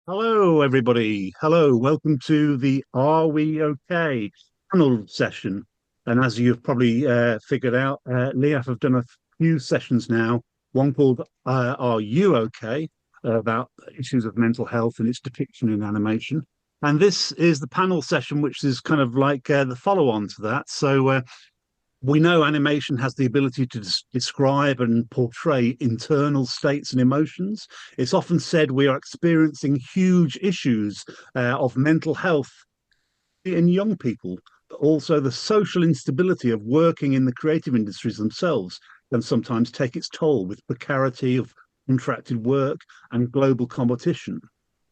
Hello, everybody. Hello, welcome to the Are We OK panel session. And as you've probably figured out, LIAF have done a few sessions now. One called Are You OK? About issues of mental health and its depiction in animation. And this is the panel session, which is kind of like the follow on to that. So we know animation has the ability to describe and portray internal states and emotions. It's often said we are experiencing huge issues of mental health in young people, but also the social instability of working in the creative industries themselves can sometimes take its toll with precarity of contracted work and global competition.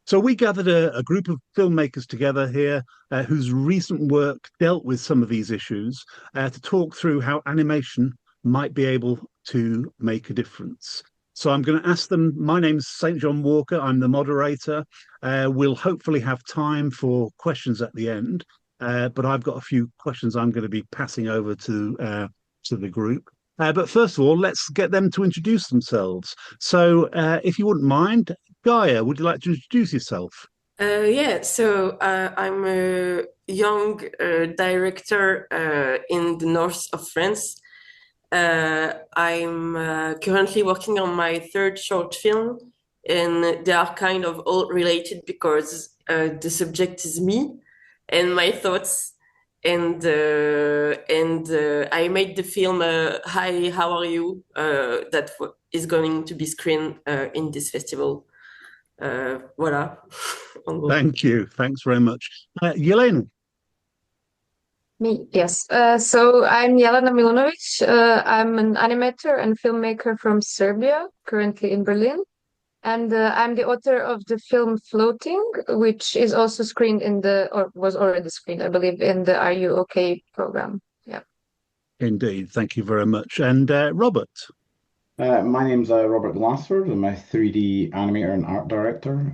So we gathered a group of filmmakers together here whose recent work dealt with some of these issues to talk through how animation might be able to make a difference. So I'm going to ask them. My name's St. John Walker. I'm the moderator. We'll hopefully have time for questions at the end, but I've got a few questions I'm going to be passing over to the group. But first of all, let's get them to introduce themselves. So, if you wouldn't mind, Gaia, would you like to introduce yourself? I'm a young director in the north of France. I'm currently working on my third short film, and they are kind of all related because the subject is me and my thoughts. And I made the film Hi, How Are You? That is going to be screened in this festival. Voilà. En gros. Thank you. Thanks very much. Jelena, Me, yes. So I'm Jelena Milunović. I'm an animator and filmmaker from Serbia, currently in Berlin. And I'm the author of the film Floating, which is also screened or was already screened, I believe, in the Are You OK program. Yeah. indeed. Thank you very much. And Robert. My name's Robert Glassford. I'm a 3D animator and art director.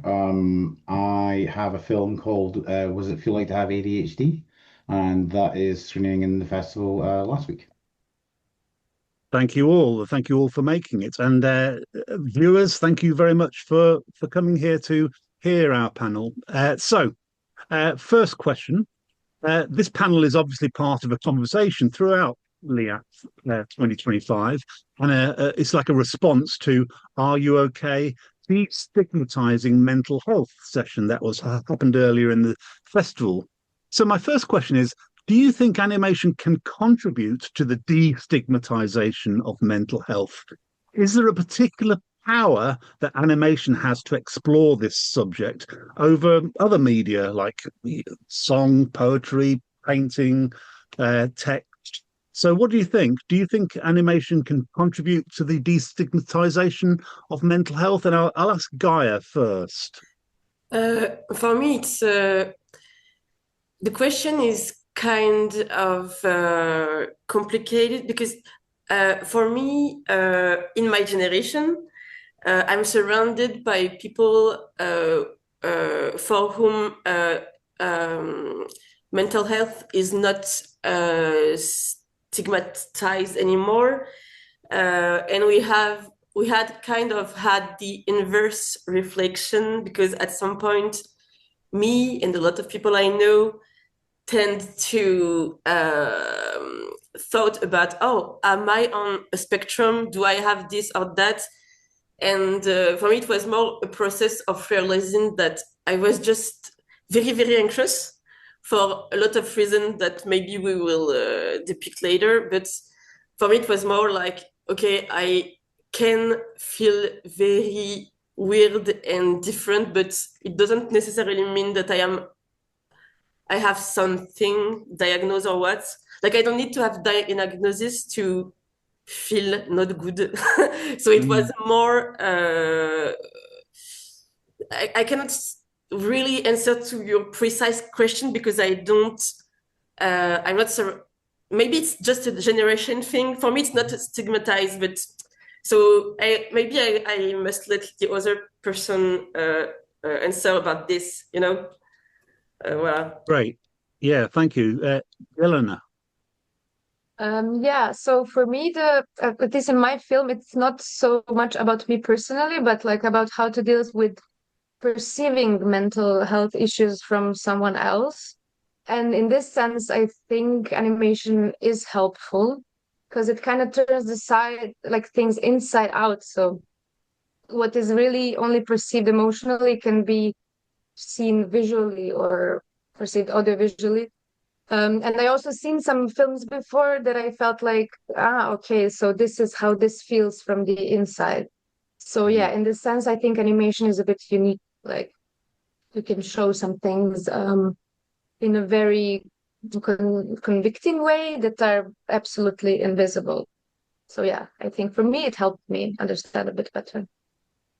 I have a film called Was It Feel Like to Have ADHD? And that is screening in the festival last week. Thank you all. Thank you all for making it. And viewers, thank you very much for coming here to hear our panel. First question. This panel is obviously part of a conversation throughout LIAF 2025, and it's like a response to Are You OK? Destigmatizing mental health session that was happened earlier in the festival. So my first question is, do you think animation can contribute to the destigmatization of mental health? Is there a particular power that animation has to explore this subject over other media like song, poetry, painting, text? So, what do you think? Do you think animation can contribute to the destigmatization of mental health? And I'll ask Gaia first. For me, it's the question is kind of complicated because for me, in my generation, I'm surrounded by people for whom mental health is not stigmatized anymore, and we had kind of had the inverse reflection because at some point, me and a lot of people I know tend to thought about, oh, am I on a spectrum? Do I have this or that? And for me, it was more a process of realizing that I was just very, very anxious for a lot of reasons that maybe we will depict later. But for me, it was more like, okay, I can feel very weird and different, but it doesn't necessarily mean that I have something diagnosed or what. Like I don't need to have diagnosis to feel not good. So it was more. I cannot really answer to your precise question because I don't. I'm not. Maybe it's just a generation thing. For me, it's not stigmatized, but so I must let the other person answer about this. Voilà. Great. Yeah, thank you. Eleanor. Yeah, so for me, at least in my film, it's not so much about me personally, but like about how to deal with perceiving mental health issues from someone else. And in this sense, I think animation is helpful because it kind of turns the side, like things inside out. So what is really only perceived emotionally can be seen visually or perceived audiovisually. And I also seen some films before that I felt like, okay, so this is how this feels from the inside. So yeah, in this sense, I think animation is a bit unique. Like you can show some things in a very convicting way that are absolutely invisible. So yeah, I think for me, it helped me understand a bit better.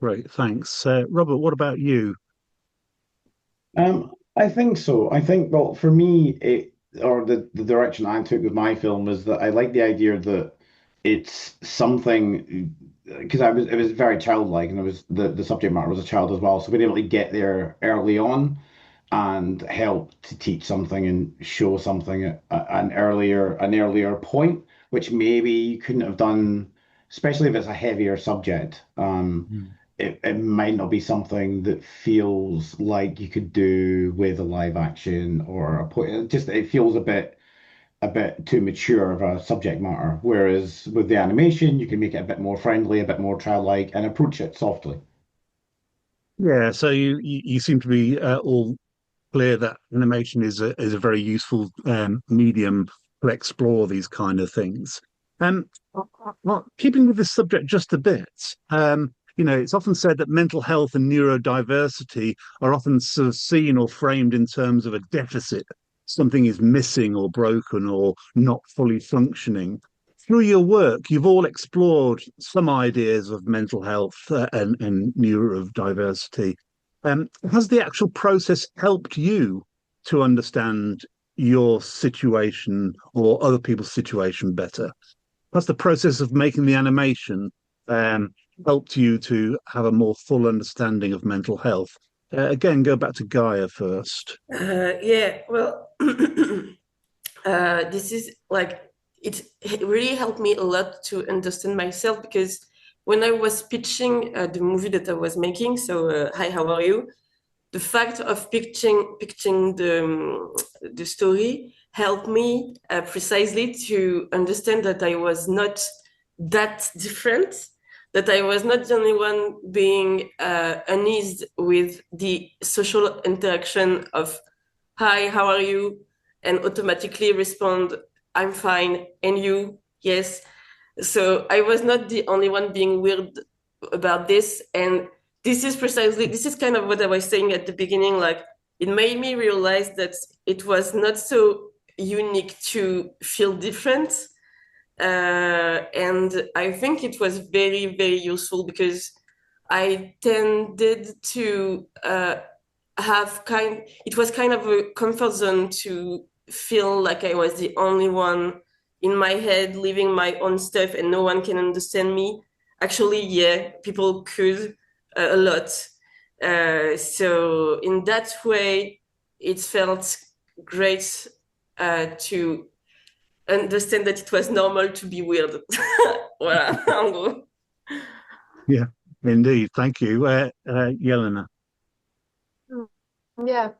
Great, thanks. Robert, what about you? I think so. I think, well, for me, the direction I took with my film was that I like the idea that it's something because it was very childlike, and it was the subject matter was a child as well. So being able to get there early on and help to teach something and show something at an earlier point, which maybe you couldn't have done, especially if it's a heavier subject. It might not be something that feels like you could do with a live action or it feels a bit too mature of a subject matter. Whereas with the animation, you can make it a bit more friendly, a bit more childlike, and approach it softly. Yeah, so you seem to be all clear that animation is a very useful medium to explore these kind of things. Well, keeping with this subject just a bit, it's often said that mental health and neurodiversity are often sort of seen or framed in terms of a deficit. Something is missing or broken or not fully functioning. Through your work, you've all explored some ideas of mental health and neurodiversity. Has the actual process helped you to understand your situation or other people's situation better? Has the process of making the animation helped you to have a more full understanding of mental health? Again, go back to Gaia first. Yeah, well, this is like, it really helped me a lot to understand myself, because when I was pitching the movie that I was making, so Hi, how are you? The fact of pitching the story helped me precisely to understand that I was not that different, that I was not the only one being uneased with the social interaction of hi, how are you? And automatically respond, I'm fine, and you? Yes. So I was not the only one being weird about this. And this is kind of what I was saying at the beginning. Like, it made me realize that it was not so unique to feel different. And I think it was very, very useful, because I tended to it was kind of a comfort zone to feel like I was the only one in my head living my own stuff and no one can understand me. Actually, yeah, people could a lot. So in that way, it felt great to understand that it was normal to be weird. Voilà, en gros. Yeah, indeed. Thank you. Jelena. Yeah,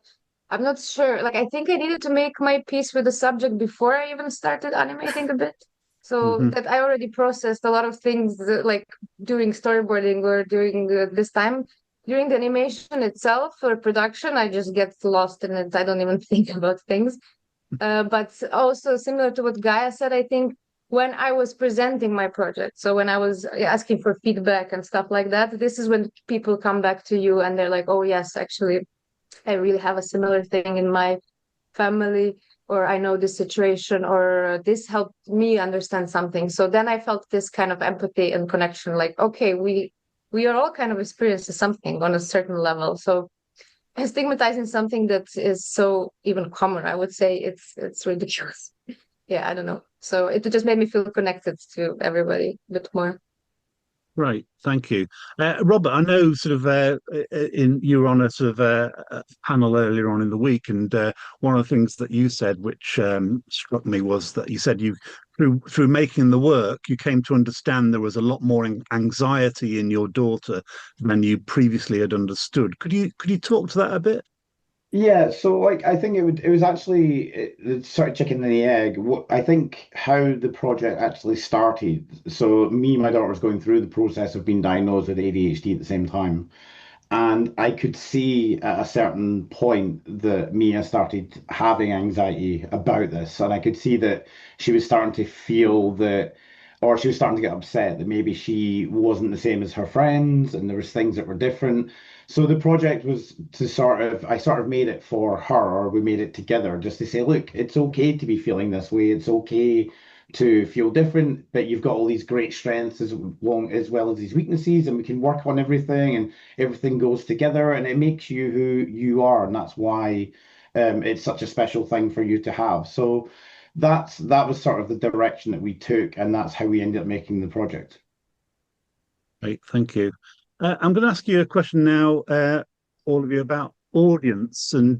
I'm not sure. Like, I think I needed to make my peace with the subject before I even started animating a bit. So that I already processed a lot of things like during storyboarding or during this time. During the animation itself or production, I just get lost in it. I don't even think about things. But also similar to what Gaia said, I think when I was presenting my project, so when I was asking for feedback and stuff like that, this is when people come back to you and they're like, oh, yes, actually, I really have a similar thing in my family, or I know this situation, or this helped me understand something. So then I felt this kind of empathy and connection, like, okay, we are all kind of experiencing something on a certain level. So stigmatizing something that is so even common, I would say it's ridiculous. Yeah, I don't know. So it just made me feel connected to everybody a bit more. Right, thank you, Robert. I know sort of you were on a sort of a panel earlier on in the week, and one of the things that you said, which struck me, was that you said you through making the work, you came to understand there was a lot more anxiety in your daughter than you previously had understood. Could you talk to that a bit? Yeah, so like I think it was actually it's sort of chicken and the egg. What I think how the project actually started. So me and my daughter was going through the process of being diagnosed with ADHD at the same time. And I could see at a certain point that Mia started having anxiety about this. And I could see that she was starting to feel that, or she was starting to get upset that maybe she wasn't the same as her friends and there was things that were different. So the project was to I sort of made it for her, or we made it together just to say, look, it's okay to be feeling this way. It's okay to feel different, but you've got all these great strengths as well as these weaknesses, and we can work on everything, and everything goes together, and it makes you who you are, and that's why it's such a special thing for you to have. So that was sort of the direction that we took, and that's how we ended up making the project. Great, thank you. I'm going to ask you a question now, all of you, about audience, and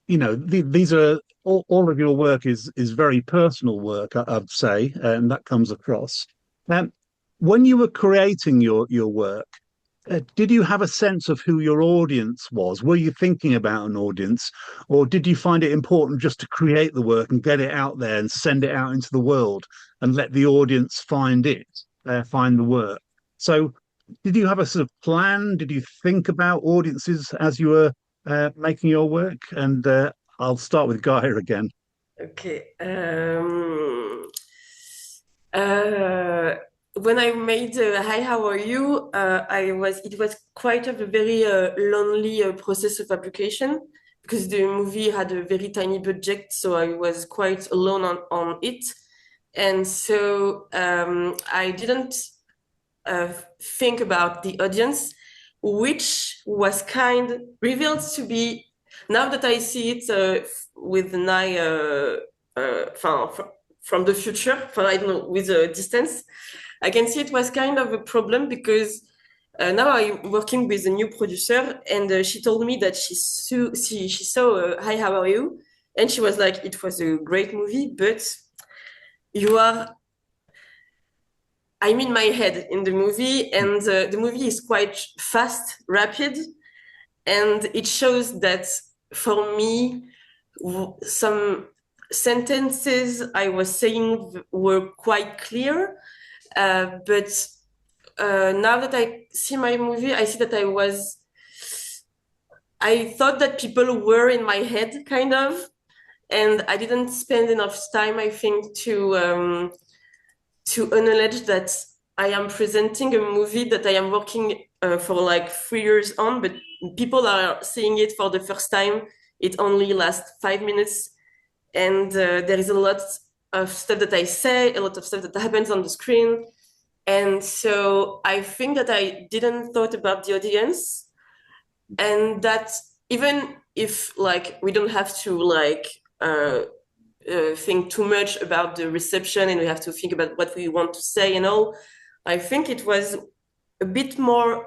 these are all of your work is very personal work, I'd say, and that comes across. When you were creating your work, did you have a sense of who your audience was? Were you thinking about an audience, or did you find it important just to create the work and get it out there and send it out into the world and let the audience find find the work? So, did you have a sort of plan? Did you think about audiences as you were making your work? And I'll start with Gaia again. Okay. When I made Hi, how are you? It was quite a very lonely process of application because the movie had a very tiny budget, so I was quite alone on it. And so I didn't think about the audience, which was revealed to be, now that I see it with an eye from the future, I don't know, with a distance, I can see it was kind of a problem because now I'm working with a new producer, and she told me that she saw Hi, how are you? And she was like, it was a great movie, but I'm in my head in the movie, and the movie is quite fast, rapid, and it shows that for me, some sentences I was saying were quite clear, but now that I see my movie, I see that I thought that people were in my head, kind of, and I didn't spend enough time, I think, to acknowledge that I am presenting a movie that I am working for like 3 years on, but people are seeing it for the first time. It only lasts 5 minutes, and there is a lot of stuff that I say, a lot of stuff that happens on the screen. And so I think that I didn't thought about the audience, and that even if like we don't have to think too much about the reception, and we have to think about what we want to say and all, I think it was a bit more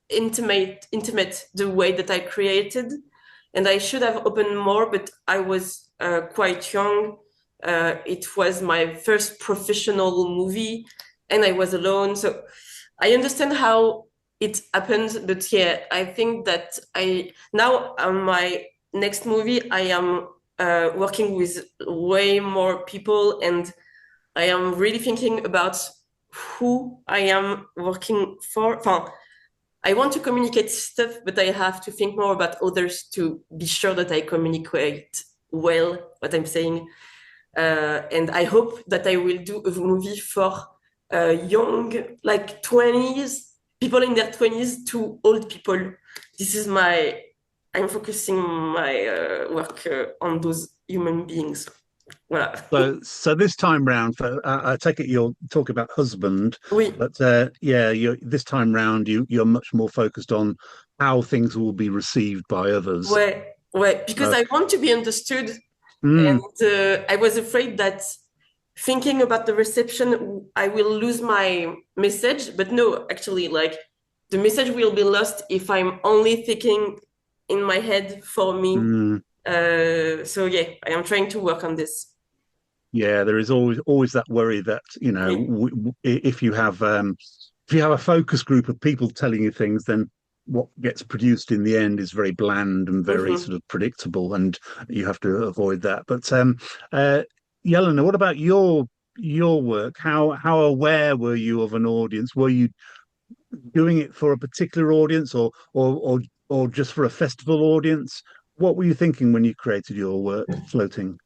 intimate the way that I created, and I should have opened more, but I was quite young. It was my first professional movie, and I was alone, so I understand how it happened. But yeah, I think that now on my next movie, I am working with way more people, and I am really thinking about who I am working for. Enfin, I want to communicate stuff, but I have to think more about others to be sure that I communicate well what I'm saying. And I hope that I will do a movie for young, like 20s, people in their 20s to old people. I'm focusing my work on those human beings. Voilà. So this time round, I take it you'll talk about husband, Oui. but this time round you're much more focused on how things will be received by others. Ouais, because I want to be understood, and I was afraid that thinking about the reception, I will lose my message. But no, actually, like the message will be lost if I'm only thinking in my head for me. So yeah, I am trying to work on this. Yeah, there is always that worry that, you know, if you have a focus group of people telling you things, then what gets produced in the end is very bland and very Mhm. sort of predictable, and you have to avoid that. But uh, Jelena, what about your work? How aware were you of an audience? Were you doing it for a particular audience, or just for a festival audience? What were you thinking when you created your work, Floating?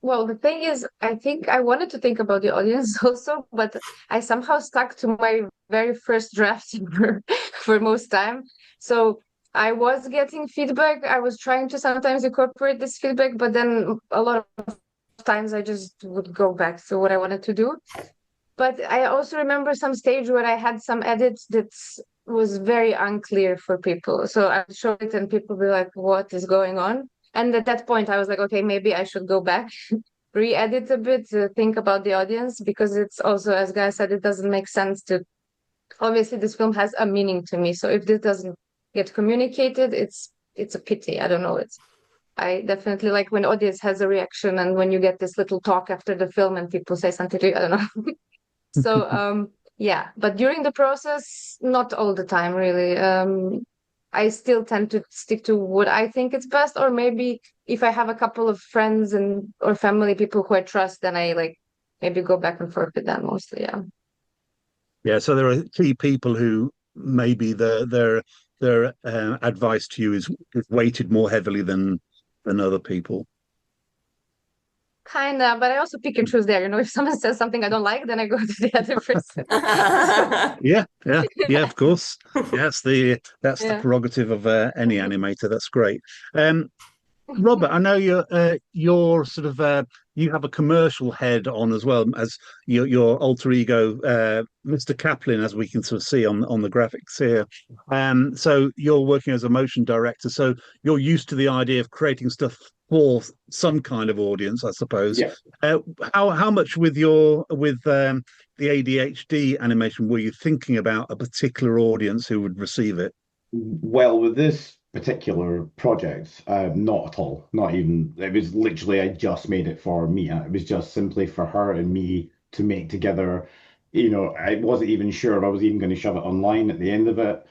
Well, the thing is, I think I wanted to think about the audience also, but I somehow stuck to my very first draft for most time. So I was getting feedback. I was trying to sometimes incorporate this feedback, but then a lot of times I just would go back to what I wanted to do. But I also remember some stage where I had some edits that was very unclear for people. So I would show it and people be like, what is going on? And at that point, I was like, okay, maybe I should go back, re-edit a bit, think about the audience, because it's also, as Guy said, it doesn't make sense to. Obviously, this film has a meaning to me. So if this doesn't get communicated, it's a pity. I don't know. I definitely like when audience has a reaction and when you get this little talk after the film and people say something to you. I don't know. So yeah, but during the process, not all the time really. I still tend to stick to what I think is best, or maybe if I have a couple of friends and or family people who I trust, then I like maybe go back and forth with them mostly. Yeah. Yeah, so there are key people who maybe their advice to you is weighted more heavily than other people. Kinda, but I also pick and choose there. You know, if someone says something I don't like, then I go to the other person. So Yeah, of course. Yeah, that's the yeah. prerogative of any animator. That's great. Robert, I know you're sort of you have a commercial head on as well as your alter ego, Mr. Kaplin, as we can sort of see on the graphics here. So you're working as a motion director, so you're used to the idea of creating stuff for some kind of audience, I suppose. Yeah. How much with the ADHD animation were you thinking about a particular audience who would receive it? Well, with this particular project, not at all. Not even. It was literally I just made it for Mia. It was just simply for her and me to make together. You know, I wasn't even sure if I was even going to shove it online at the end of it,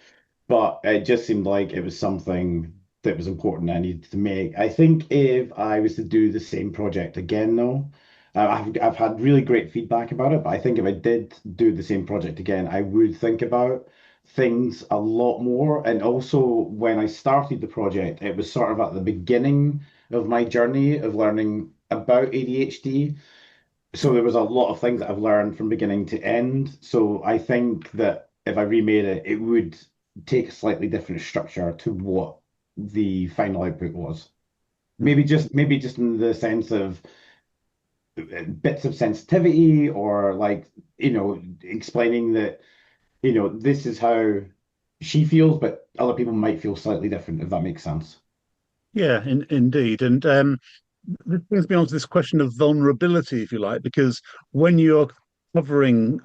but it just seemed like it was something that was important I needed to make. I think if I was to do the same project again, though, I've had really great feedback about it, but I think if I did do the same project again, I would think about things a lot more. And also, when I started the project, it was sort of at the beginning of my journey of learning about ADHD. So there was a lot of things that I've learned from beginning to end. So I think that if I remade it, it would take a slightly different structure to what the final output was. Maybe just in the sense of bits of sensitivity or like, explaining that, this is how she feels, but other people might feel slightly different, if that makes sense. Yeah, indeed. And this brings me on to this question of vulnerability, if you like, because when you're covering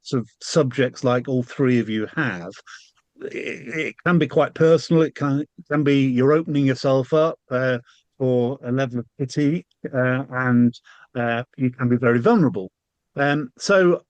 sort of subjects like all three of you have, it can be quite personal. It can be you're opening yourself up for a level of pity, and you can be very vulnerable. So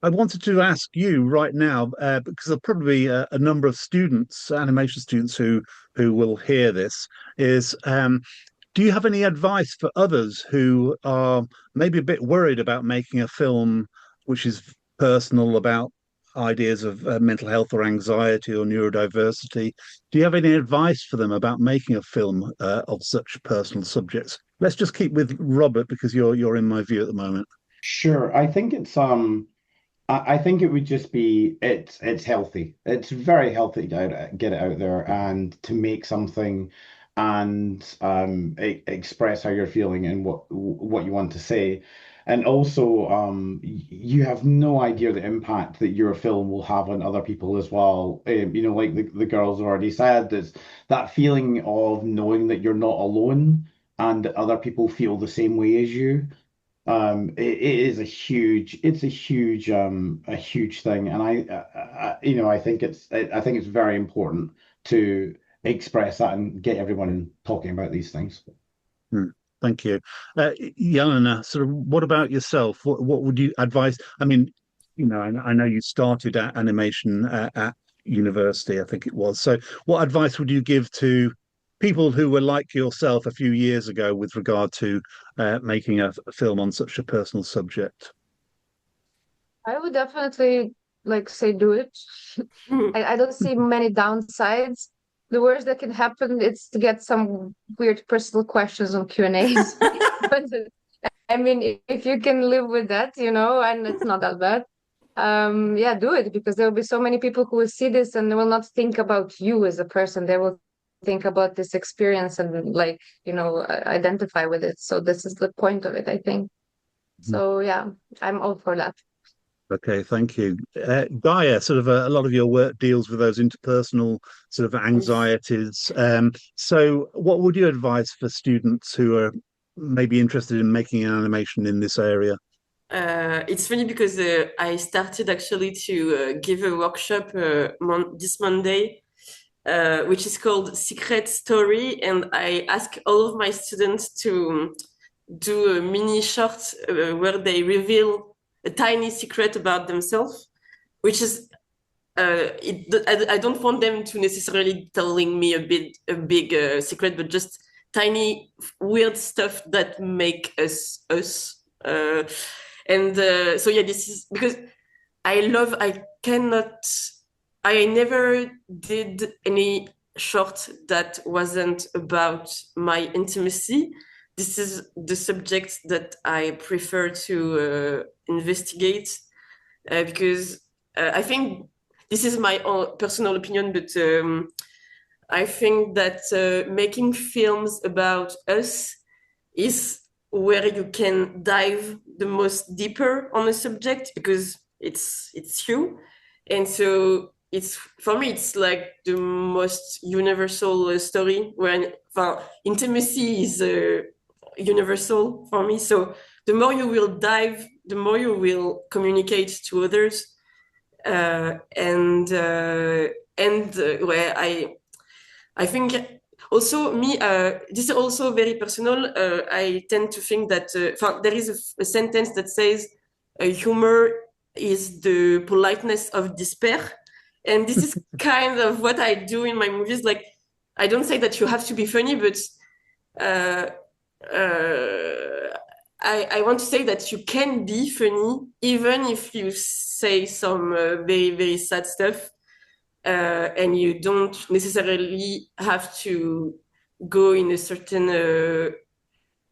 I wanted to ask you right now, because there'll probably be a number of students, animation students, who will hear this, is do you have any advice for others who are maybe a bit worried about making a film which is personal about ideas of mental health or anxiety or neurodiversity? Do you have any advice for them about making a film of such personal subjects? Let's just keep with Robert because you're in my view at the moment. Sure. I think I think it would just be it's healthy. It's very healthy to get it out there and to make something and express how you're feeling and what you want to say. And also, you have no idea the impact that your film will have on other people as well. Like the girls have already said, there's that feeling of knowing that you're not alone and that other people feel the same way as you. It is a huge thing, and I think it's very important to express that and get everyone talking about these things. Hmm, thank you. Jelena, sort of, what about yourself? What would you advise? I mean, I know you started at animation at university, I think it was. So, what advice would you give to people who were like yourself a few years ago with regard to making a film on such a personal subject? I would definitely like say do it. I don't see many downsides. The worst that can happen is to get some weird personal questions on Q&As. But I mean, if you can live with that, and it's not that bad, yeah, do it, because there will be so many people who will see this and they will not think about you as a person. They will think about this experience and like, identify with it. So this is the point of it, I think. So yeah, I'm all for that. Okay, thank you. Gaia, sort of a lot of your work deals with those interpersonal sort of anxieties. So what would you advise for students who are maybe interested in making an animation in this area? It's funny because I started actually to give a workshop this Monday, which is called Secret Story, and I ask all of my students to do a mini short where they reveal a tiny secret about themselves, which is I don't want them to necessarily telling me a big secret, but just tiny weird stuff that make us us. So yeah, this is because I cannot, I never did any short that wasn't about my intimacy. This is the subject that I prefer to investigate because I think this is my own personal opinion, but I think that making films about us is where you can dive the most deeper on a subject because it's you, and so it's for me it's like the most universal story when intimacy is universal for me. So the more you will dive, the more you will communicate to others, and where I think also me, this is also very personal. I tend to think that there is a sentence that says humor is the politeness of despair. And this is kind of what I do in my movies. Like, I don't say that you have to be funny, but I want to say that you can be funny even if you say some very, very sad stuff. And you don't necessarily have to go in a certain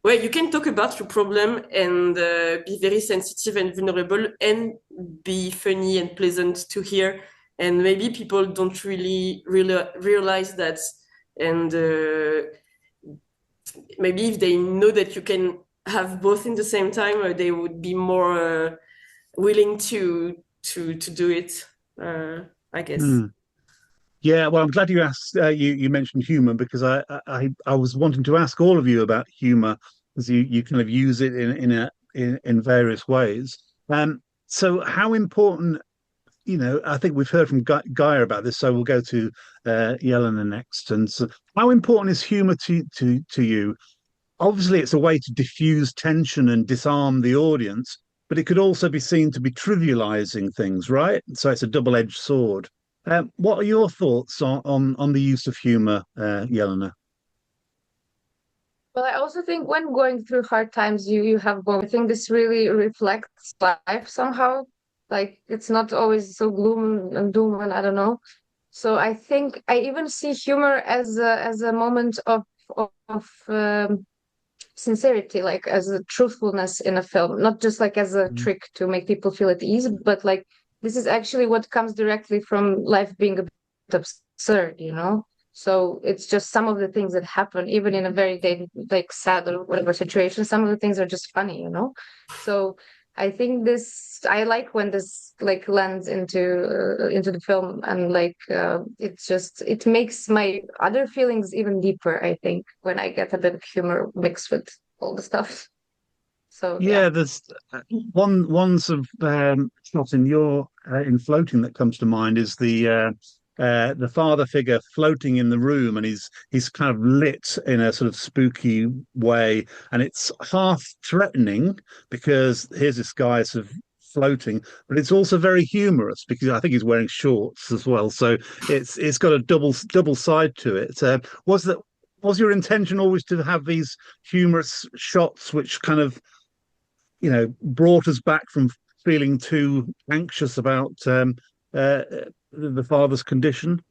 way. You can talk about your problem and be very sensitive and vulnerable and be funny and pleasant to hear. And maybe people don't really realize that. And maybe if they know that you can have both in the same time, they would be more willing to do it, I guess. Yeah, well, I'm glad you asked. You mentioned humor because I was wanting to ask all of you about humor because you kind of use it in various ways. So how important, I think we've heard from Gaia about this, so we'll go to Jelena next. And so, how important is humor to you? Obviously, it's a way to diffuse tension and disarm the audience, but it could also be seen to be trivializing things, right? So it's a double-edged sword. What are your thoughts on the use of humor, Jelena? Well, I also think when going through hard times, you have both. I think this really reflects life somehow. Like it's not always so gloom and doom, and I don't know. So I think I even see humor as a moment of sincerity, like as a truthfulness in a film, not just like as a trick to make people feel at ease, but like this is actually what comes directly from life being a bit absurd. So it's just some of the things that happen, even in a very like sad or whatever situation. Some of the things are just funny. So I think I like when this like lands into the film, and like it makes my other feelings even deeper, I think, when I get a bit of humor mixed with all the stuff. So Yeah, there's one sort of shot in your in floating that comes to mind is the the father figure floating in the room, and he's kind of lit in a sort of spooky way, and it's half threatening because here's this guy sort of floating, but it's also very humorous because I think he's wearing shorts as well. So it's got a double side to it. Was your intention always to have these humorous shots, which kind of brought us back from feeling too anxious about the father's condition?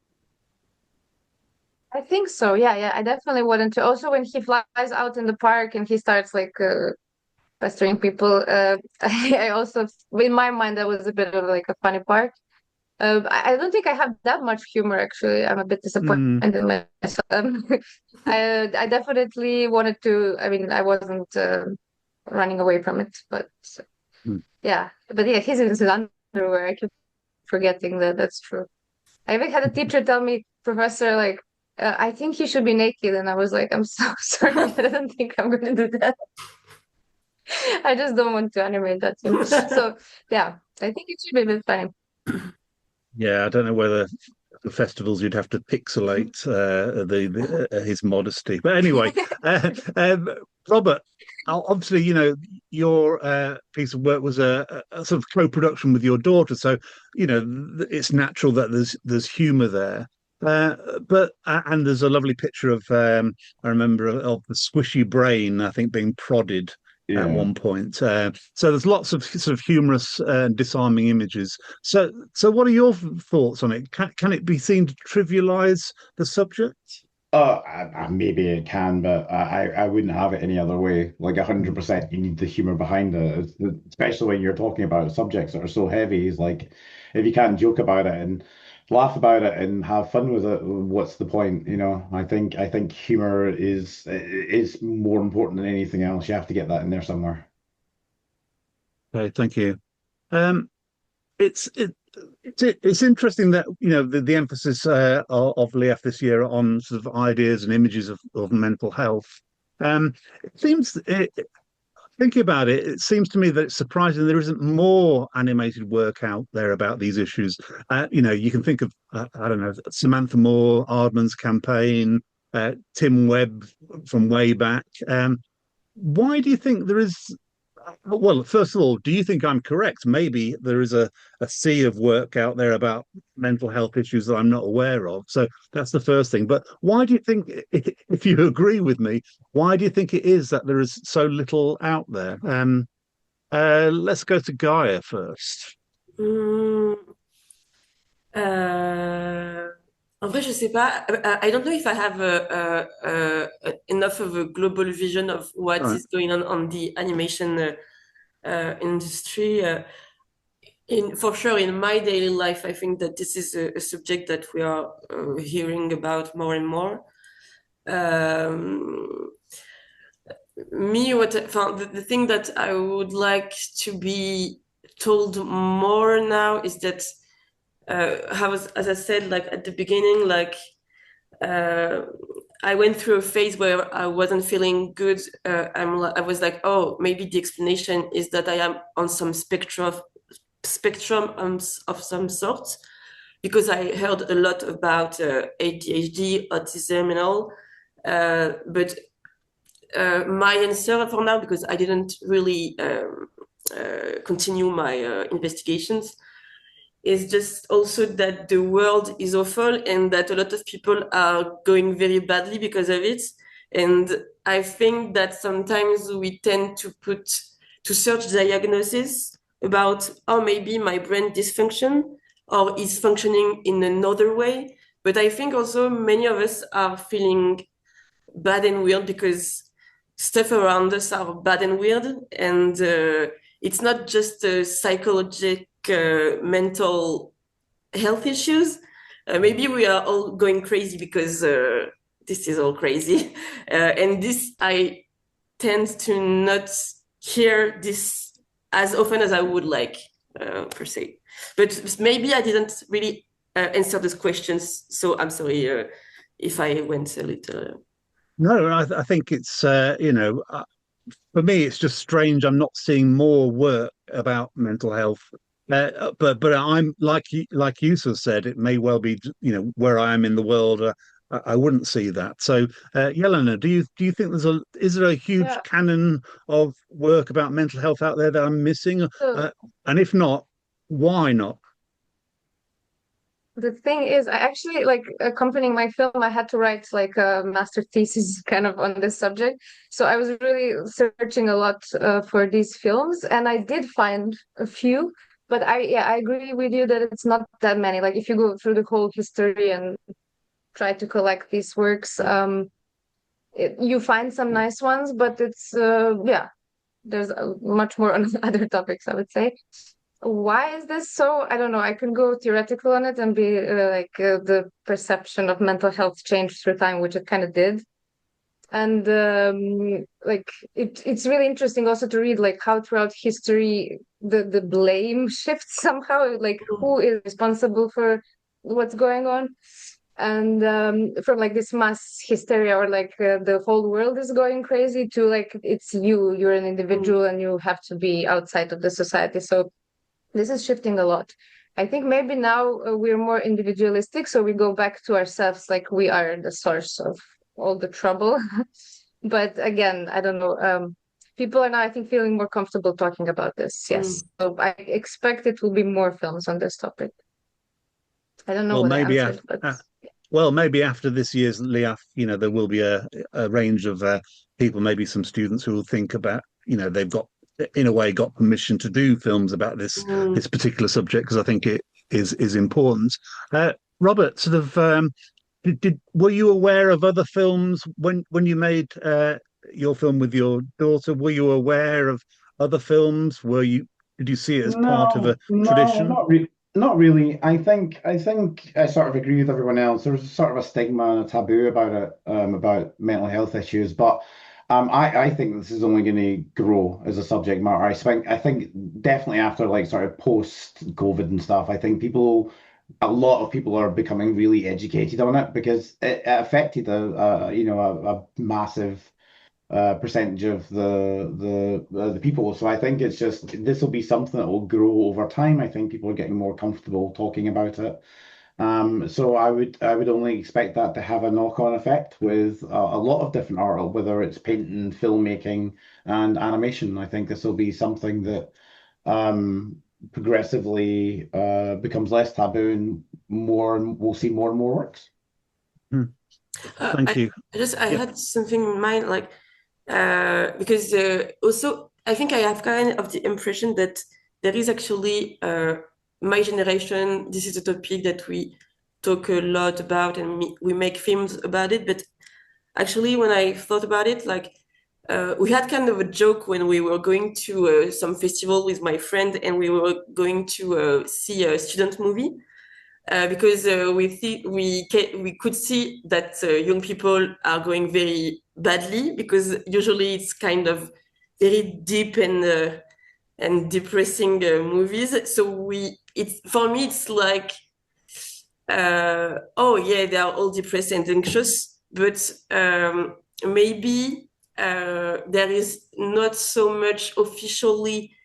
I think so. Yeah. I definitely wanted to. Also, when he flies out in the park and he starts like pestering people, I also, in my mind, that was a bit of like a funny part. I don't think I have that much humor actually. I'm a bit disappointed in myself. I definitely wanted to. I mean, I wasn't running away from it, but yeah. But yeah, he's in his underwear. I keep forgetting that. That's true. I even had a teacher tell me, Professor, like, I think you should be naked, and I was like, I'm so sorry, but I don't think I'm going to do that. I just don't want to animate that too. So yeah, I think it should be a bit funny. Yeah, I don't know whether the festivals you'd have to pixelate his modesty, but anyway, Robert, obviously, your piece of work was a sort of co-production with your daughter, so it's natural that there's humour there. But and there's a lovely picture of I remember of the squishy brain, I think, being prodded at one point. So there's lots of sort of humorous disarming images. So what are your thoughts on it? Can it be seen to trivialize the subject? Maybe it can, but I wouldn't have it any other way. Like 100%, you need the humor behind it, especially when you're talking about subjects that are so heavy. It's like if you can't joke about it and laugh about it and have fun with it, what's the point? I think humor is more important than anything else. You have to get that in there somewhere. Okay, thank you. Um, it's it's interesting that the emphasis of LIAF this year on sort of ideas and images of mental health. It seems thinking about it, it seems to me that it's surprising there isn't more animated work out there about these issues. You can think of I don't know, Samantha Moore, Aardman's campaign, Tim Webb from way back. Why do you think there is? Well, first of all, do you think I'm correct? Maybe there is a sea of work out there about mental health issues that I'm not aware of. So that's the first thing. But why do you think, if you agree with me, why do you think it is that there is so little out there? Let's go to Gaia first. En vrai, je sais pas. I don't know if I have enough of a global vision of what is going on the animation industry. For sure, in my daily life, I think that this is a subject that we are hearing about more and more. The thing that I would like to be told more now is that as I said, like at the beginning, like I went through a phase where I wasn't feeling good. I was like, oh, maybe the explanation is that I am on some spectrum of some sort, because I heard a lot about ADHD, autism, and all. But my answer for now, because I didn't really continue my investigations, is just also that the world is awful and that a lot of people are going very badly because of it. And I think that sometimes we tend to search diagnosis about, oh, maybe my brain dysfunction or is functioning in another way. But I think also many of us are feeling bad and weird because stuff around us are bad and weird. And it's not just a psychological mental health issues. Maybe we are all going crazy because this is all crazy. And this, I tend to not hear this as often as I would like, per se. But maybe I didn't really answer those questions. So I'm sorry if I went a little... No, I think it's, for me, it's just strange. I'm not seeing more work about mental health But I'm like you sort of said, it may well be, where I am in the world. I wouldn't see that. So, Jelena, do you think is there a huge Yeah. canon of work about mental health out there that I'm missing? So And if not, why not? the thing is, I actually like accompanying my film, I had to write like a master thesis kind of on this subject. So I was really searching a lot for these films, and I did find a few. But I agree with you that it's not that many. Like if you go through the whole history and try to collect these works, you find some nice ones, but it's yeah, there's much more on other topics, I would say. Why is this so? I don't know. I can go theoretical on it and be the perception of mental health changed through time, which it kind of did. And like it's really interesting also to read like how throughout history the blame shifts somehow, like who is responsible for what's going on. And from like this mass hysteria or like the whole world is going crazy to like you're an individual and you have to be outside of the society. So this is shifting a lot. I think maybe now we're more individualistic, so we go back to ourselves, like we are the source of all the trouble. But again, I don't know. People are now, I think, feeling more comfortable talking about this. Yes, so I expect it will be more films on this topic. I don't know Well, what I maybe answered, after, but well, maybe after this year's LIAF, there will be a range of people, maybe some students who will think about, they've got, in a way, got permission to do films about this particular subject because I think it is important. Robert, sort of, were you aware of other films when you made your film with your daughter? Were you aware of other films? Did you see it as part of a No, tradition? not really. I think I sort of agree with everyone else. There's sort of a stigma and a taboo about it, about mental health issues. But I think this is only going to grow as a subject matter. I think definitely after like sort of post COVID and stuff, I think a lot of people are becoming really educated on it because it affected a massive percentage of the people. So I think it's just this will be something that will grow over time. I think people are getting more comfortable talking about it. So I would only expect that to have a knock-on effect with a lot of different art, whether it's painting, filmmaking, and animation. I think this will be something that progressively becomes less taboo and we'll see more and more works. Thank you. I Yeah. had something in mind, like because also I think I have kind of the impression that there is actually my generation. This is a topic that we talk a lot about, and we make films about it. But actually, when I thought about it, like we had kind of a joke when we were going to some festival with my friend, and we were going to see a student movie. Because we could see that young people are going very badly because usually it's kind of very deep and depressing movies. So it's for me it's like oh yeah, they are all depressed and anxious, but maybe there is not so much officially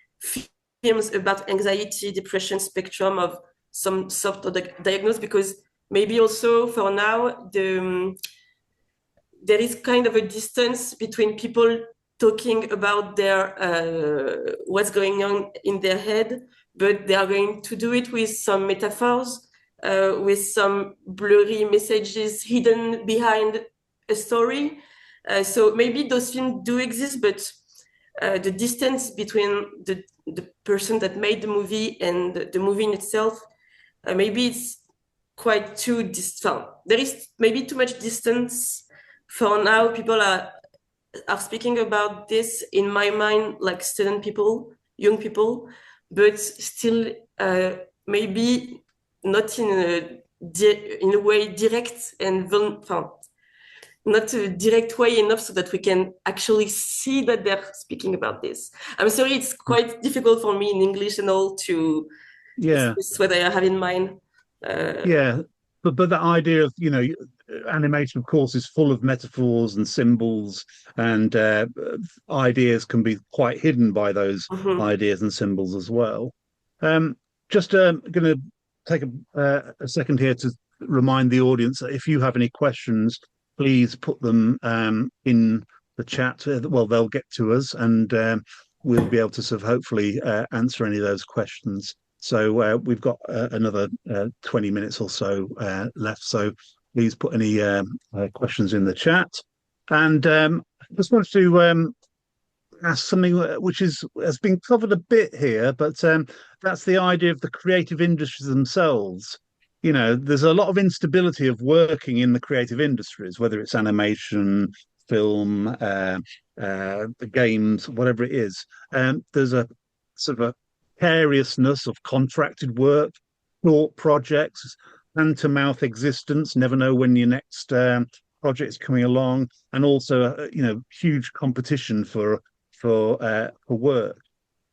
films about anxiety, depression spectrum of some sort of diagnosis, because maybe also for now there is kind of a distance between people talking about their what's going on in their head, but they are going to do it with some metaphors, with some blurry messages hidden behind a story. So maybe those films do exist, but the distance between the person that made the movie and the movie in itself, maybe it's quite too distant. There is maybe too much distance. For now, people are speaking about this, in my mind, like student people, young people, but still maybe not in a way direct and not a direct way enough so that we can actually see that they're speaking about this. I'm sorry, it's quite difficult for me in English and all to express what I have in mind. Yeah, but that idea of animation, of course, is full of metaphors and symbols, and ideas can be quite hidden by those Mhm. ideas and symbols as well. Um, just going to take a second here to remind the audience that if you have any questions, please put them in the chat. Well, they'll get to us, and we'll be able to sort of hopefully answer any of those questions. So we've got another 20 minutes or so left. So please put any questions in the chat. And I just wanted to ask something which has been covered a bit here, but that's the idea of the creative industries themselves. You know, there's a lot of instability of working in the creative industries, whether it's animation, film, the games, whatever it is. There's a sort of a precariousness of contracted work, short projects, hand-to-mouth existence. Never know when your next project is coming along, and also huge competition for work.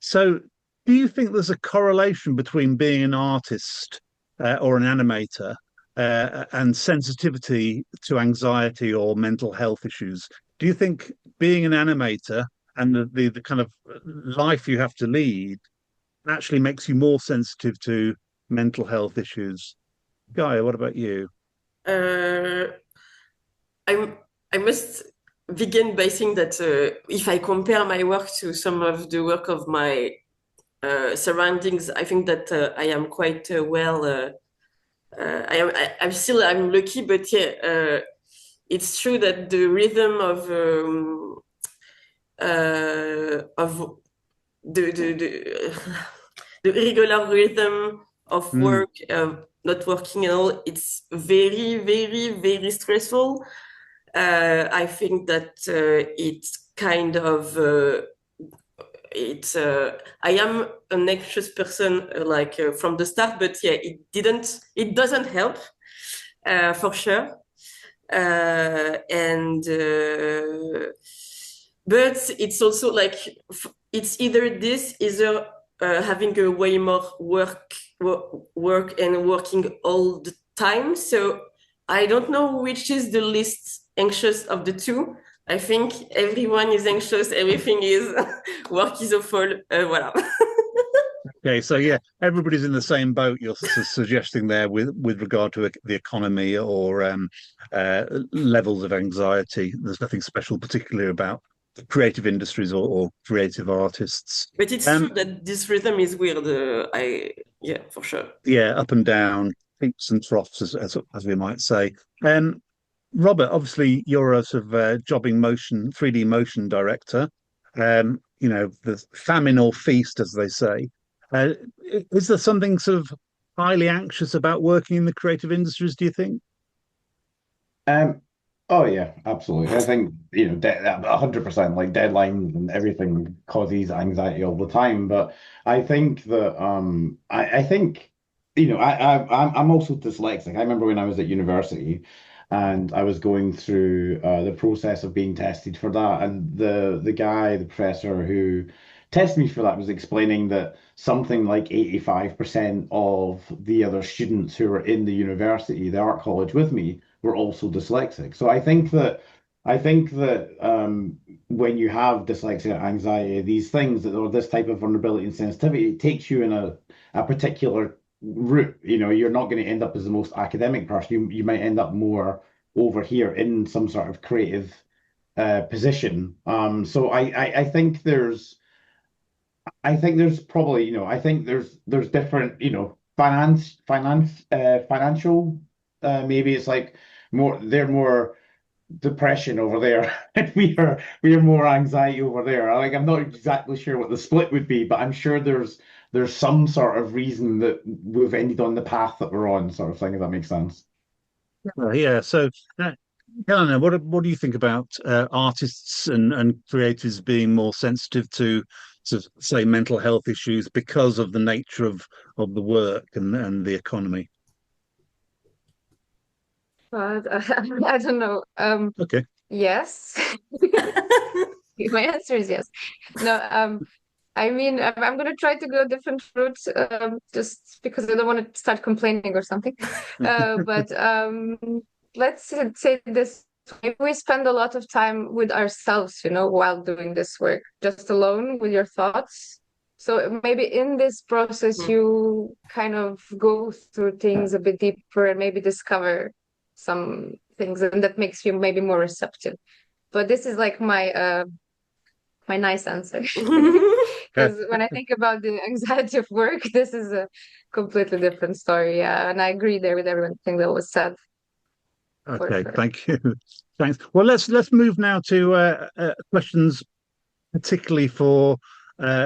So, do you think there's a correlation between being an artist or an animator and sensitivity to anxiety or mental health issues? Do you think being an animator and the kind of life you have to lead actually makes you more sensitive to mental health issues? Gaia, what about you? I must begin by saying that if I compare my work to some of the work of my surroundings, I think that I am quite well. I'm lucky, but yeah, it's true that the rhythm of the regular rhythm of work, not working at all, it's very, very, very stressful. I think that it's kind of I am an anxious person from the start, but yeah, it doesn't help for sure. But it's also like it's either this, either having a way more work and working all the time. So I don't know which is the least anxious of the two. I think everyone is anxious. Everything is work is awful. Voilà. Okay, so yeah, everybody's in the same boat. You're suggesting there with regard to the economy or levels of anxiety. There's nothing special, particularly about the creative industries or creative artists. But it's true that this rhythm is weird. Yeah, for sure. Yeah, up and down, peaks and troughs, as we might say. Robert, obviously, you're a sort of jobbing motion, 3D motion director. The famine or feast, as they say. Is there something sort of highly anxious about working in the creative industries, do you think? Oh yeah, absolutely. I think 100% like deadlines and everything causes anxiety all the time. But I think that I think I'm also dyslexic. I remember when I was at university and I was going through the process of being tested for that, and the professor who tested me for that was explaining that something like 85% of the other students who were in the university, the art college with me, were also dyslexic. So I think that when you have dyslexia, anxiety, these things or this type of vulnerability and sensitivity, it takes you in a particular route. You're not going to end up as the most academic person. You might end up more over here in some sort of creative position. So I think there's probably, I think there's different, financial, maybe it's like they're more depression over there and we are more anxiety over there. Like, I'm not exactly sure what the split would be, but I'm sure there's some sort of reason that we've ended on the path that we're on, sort of thing, if that makes sense. Yeah. So, Jelena, what do you think about artists and creators being more sensitive to say mental health issues because of the nature of the work and the economy? I don't know. Okay. Yes. My answer is yes. No, I mean, I'm going to try to go different routes just because I don't want to start complaining or something. But let's say this. We spend a lot of time with ourselves, while doing this work, just alone with your thoughts. So maybe in this process, you kind of go through things a bit deeper and maybe discover some things, and that makes you maybe more receptive. But this is like my nice answer. Because when I think about the anxiety of work, this is a completely different story. Yeah, and I agree there with everything that was said. Okay, Sure. thank you. Thanks. Well, let's move now to questions, particularly for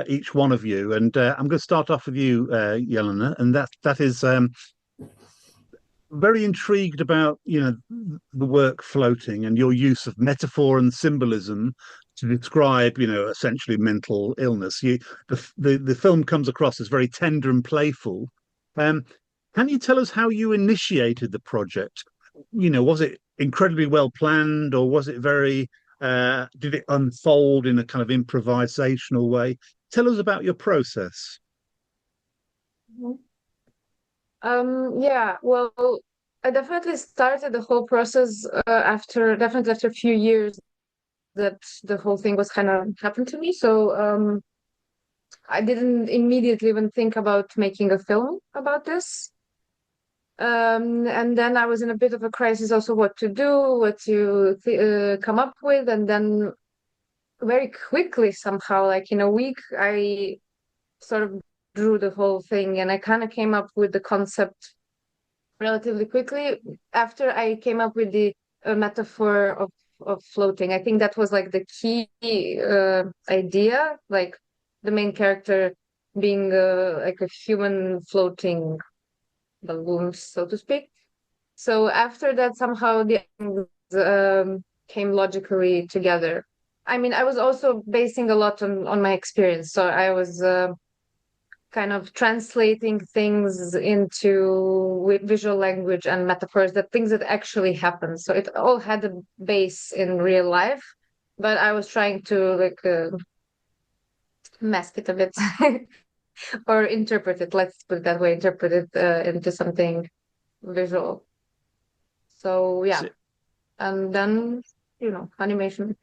each one of you, and I'm going to start off with you, Jelena, and that is very intrigued about the work floating and your use of metaphor and symbolism to describe essentially mental illness. The film comes across as very tender and playful. Um, can you tell us how you initiated the project? Was it incredibly well planned, or was it very did it unfold in a kind of improvisational way? Tell us about your process. Yeah, well, I definitely started the whole process after a few years that the whole thing was kind of happened to me. So I didn't immediately even think about making a film about this. And then I was in a bit of a crisis also what to do, what to come up with. And then very quickly, somehow, like in a week, I sort of drew the whole thing and I kind of came up with the concept relatively quickly after I came up with the metaphor of floating. I think that was like the key idea, like the main character being like a human floating balloon, so to speak. So after that, somehow the came logically together. I mean, I was also basing a lot on my experience, so I was kind of translating things into visual language and metaphors, that things that actually happen. So it all had a base in real life, but I was trying to like mask it a bit or interpret it. Let's put it that way. Interpret it into something visual. So yeah, and then animation.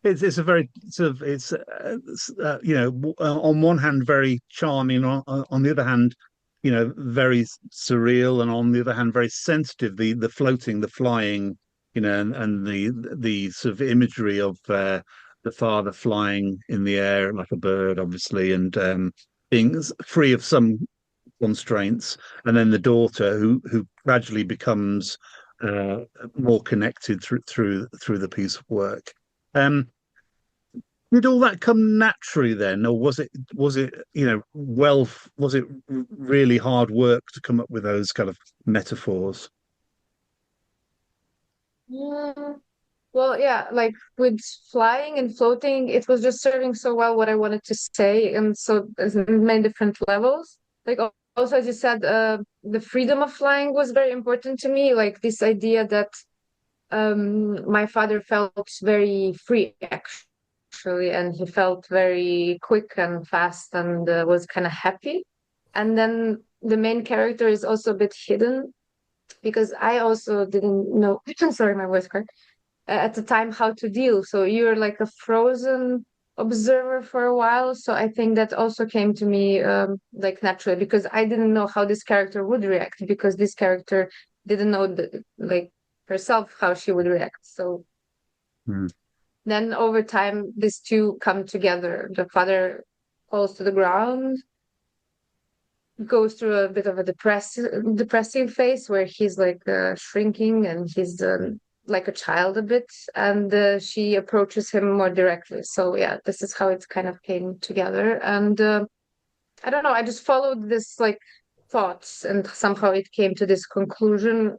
It's a very sort of on one hand very charming, on the other hand, very surreal, and on the other hand very sensitive. The floating, the flying, and the sort of imagery of the father flying in the air like a bird, obviously, and being free of some constraints, and then the daughter who gradually becomes more connected through the piece of work. Um, did all that come naturally then, or was it really hard work to come up with those kind of metaphors? Well, yeah, like with flying and floating, it was just serving so well what I wanted to say, and so there's many different levels. Like also, as you said, the freedom of flying was very important to me. Like this idea that my father felt very free actually, and he felt very quick and fast, and was kind of happy. And then the main character is also a bit hidden because I also didn't know. Sorry, my voice cracked at the time how to deal. So you're like a frozen observer for a while. So I think that also came to me like naturally because I didn't know how this character would react because this character didn't know like herself how she would react. So then over time, these two come together. The father falls to the ground, goes through a bit of a depressive phase where he's like shrinking and he's like a child a bit, and she approaches him more directly. So yeah, this is how it kind of came together. And I don't know, I just followed this like thoughts and somehow it came to this conclusion.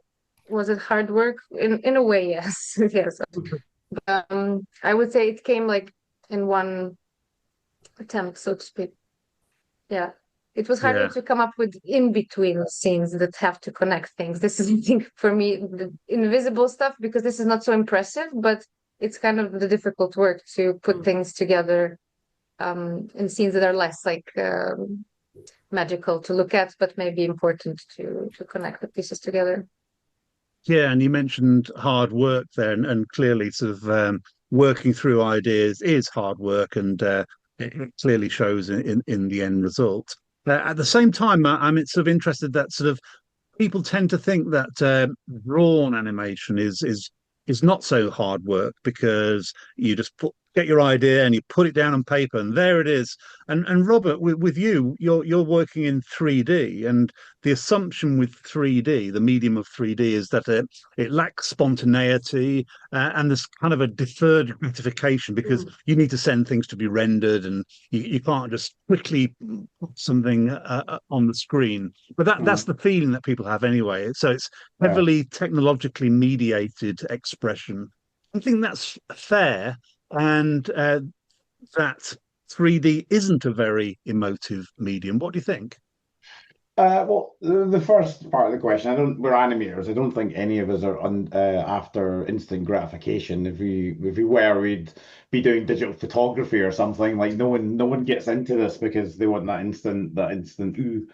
Was it hard work? In a way, yes. Yes. I would say it came like in one attempt, so to speak. Yeah. It was harder Yeah. to come up with in between scenes that have to connect things. This is, I think, for me, the invisible stuff because this is not so impressive, but it's kind of the difficult work to put things together in scenes that are less like magical to look at, but maybe important to connect the pieces together. Yeah, and you mentioned hard work there, and clearly, sort of working through ideas is hard work, and it clearly shows in the end result. At the same time, I'm sort of interested that sort of people tend to think that drawn animation is not so hard work because you just get your idea and you put it down on paper and there it is. And Robert, with you, you're working in 3D, and the assumption with 3D, the medium of 3D, is that it lacks spontaneity and there's kind of a deferred gratification because you need to send things to be rendered and you can't just quickly put something on the screen. But that's the feeling that people have anyway. So it's heavily technologically mediated expression. I think that's fair, and that 3D isn't a very emotive medium. What do you think? Well, the first part of the question, we're animators. I don't think any of us are after instant gratification. If we were, we'd be doing digital photography or something. Like no one gets into this because they want that instant ooh.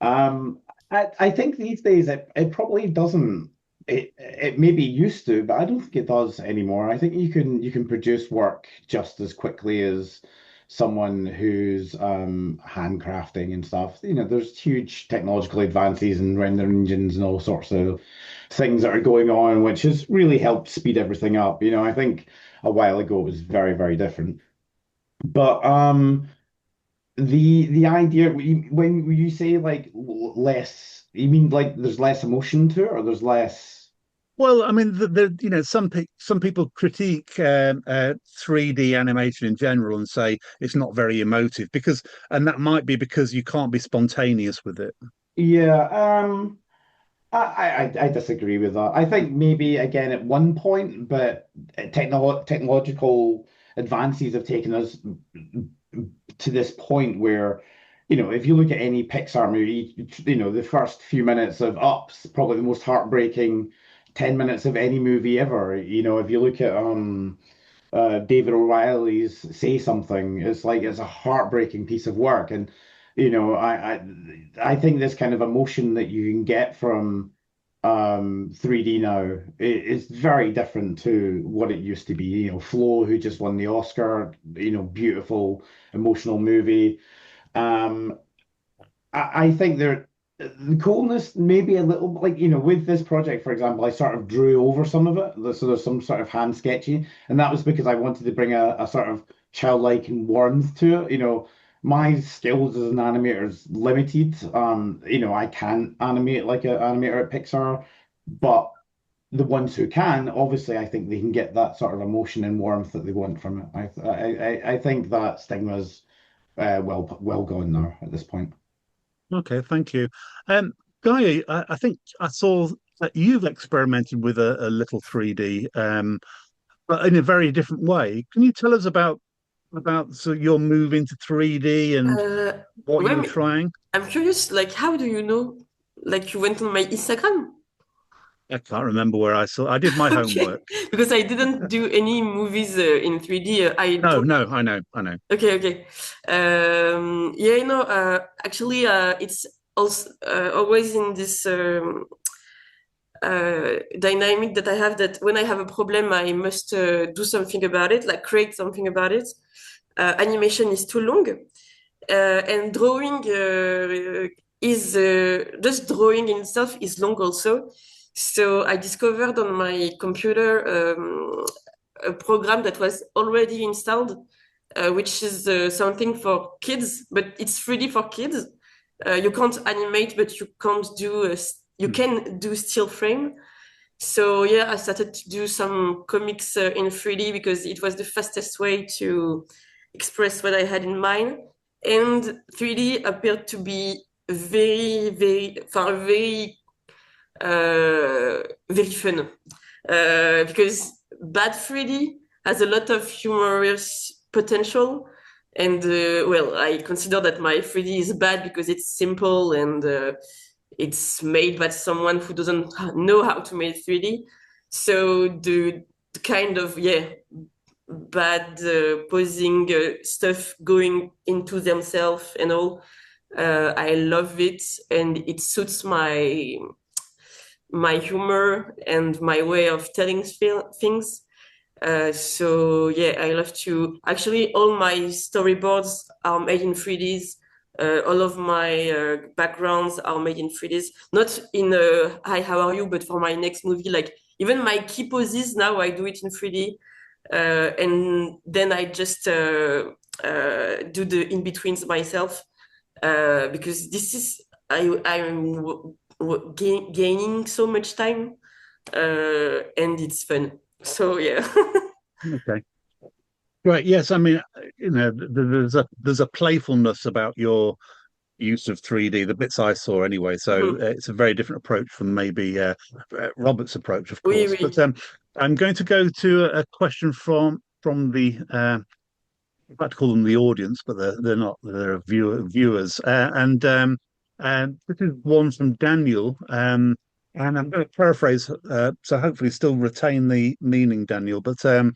I think these days it probably doesn't. It maybe used to, but I don't think it does anymore. I think you can produce work just as quickly as someone who's handcrafting and stuff. You know, there's huge technological advances in rendering engines and all sorts of things that are going on, which has really helped speed everything up. You know, I think a while ago it was very, very different. But the idea when you say like less, you mean like there's less emotion to it, or there's less? Well, I mean, you know, some people critique 3D animation in general and say it's not very emotive and that might be because you can't be spontaneous with it. Yeah, I disagree with that. I think maybe again at one point, but technological advances have taken us to this point where, you know, if you look at any Pixar movie, you know, the first few minutes of Up's probably the most heartbreaking 10 minutes of any movie ever. You know, if you look at David O'Reilly's Say Something, it's like it's a heartbreaking piece of work. And, you know, I think this kind of emotion that you can get from 3D now is very different to what it used to be. You know, Flo, who just won the Oscar, you know, beautiful, emotional movie. I think the coolness maybe a little like, you know, with this project, for example, I sort of drew over some of it. So there's some sort of hand sketchy, and that was because I wanted to bring a sort of childlike and warmth to it. You know, my skills as an animator is limited. You know, I can't animate like an animator at Pixar, but the ones who can, obviously, I think they can get that sort of emotion and warmth that they want from it. I think that stigma's well gone now at this point. Okay, thank you. Gaia, I think I saw that you've experimented with a little 3D, but in a very different way. Can you tell us about so your move into 3D and what you were trying? I'm curious, like, how do you know? Like, you went on my Instagram? I can't remember where I saw. I did my homework because I didn't do any movies in 3D. No, I know. Okay. Yeah, you know, actually, it's also always in this dynamic that I have that when I have a problem, I must do something about it, like create something about it. Animation is too long, and drawing is just drawing in itself is long also. So I discovered on my computer a program that was already installed, which is something for kids, but it's 3D for kids. You can't animate, but you can't do you can do still frame. So yeah, I started to do some comics in 3D because it was the fastest way to express what I had in mind. And 3D appeared to be very fun because bad 3D has a lot of humorous potential. And well, I consider that my 3D is bad because it's simple and it's made by someone who doesn't know how to make 3D. So the kind of, bad posing stuff going into themselves and all, I love it, and it suits my humor and my way of telling things. So yeah, I love to actually all my storyboards are made in 3Ds. All of my backgrounds are made in 3Ds. Not in hi, how are you, but for my next movie, like even my key poses now I do it in 3D. And then I just do the in-betweens myself because this is I'm gaining so much time and it's fun. So yeah. Okay. Right. Yes. I mean, there's a playfulness about your use of 3D, the bits I saw anyway. So it's a very different approach from maybe Robert's approach, of Oui, course. oui. But I'm going to go to a question from the I'd like to call them the audience, but they're not. They're viewers. And this is one from Daniel. And I'm going to paraphrase, so hopefully still retain the meaning, Daniel. But um,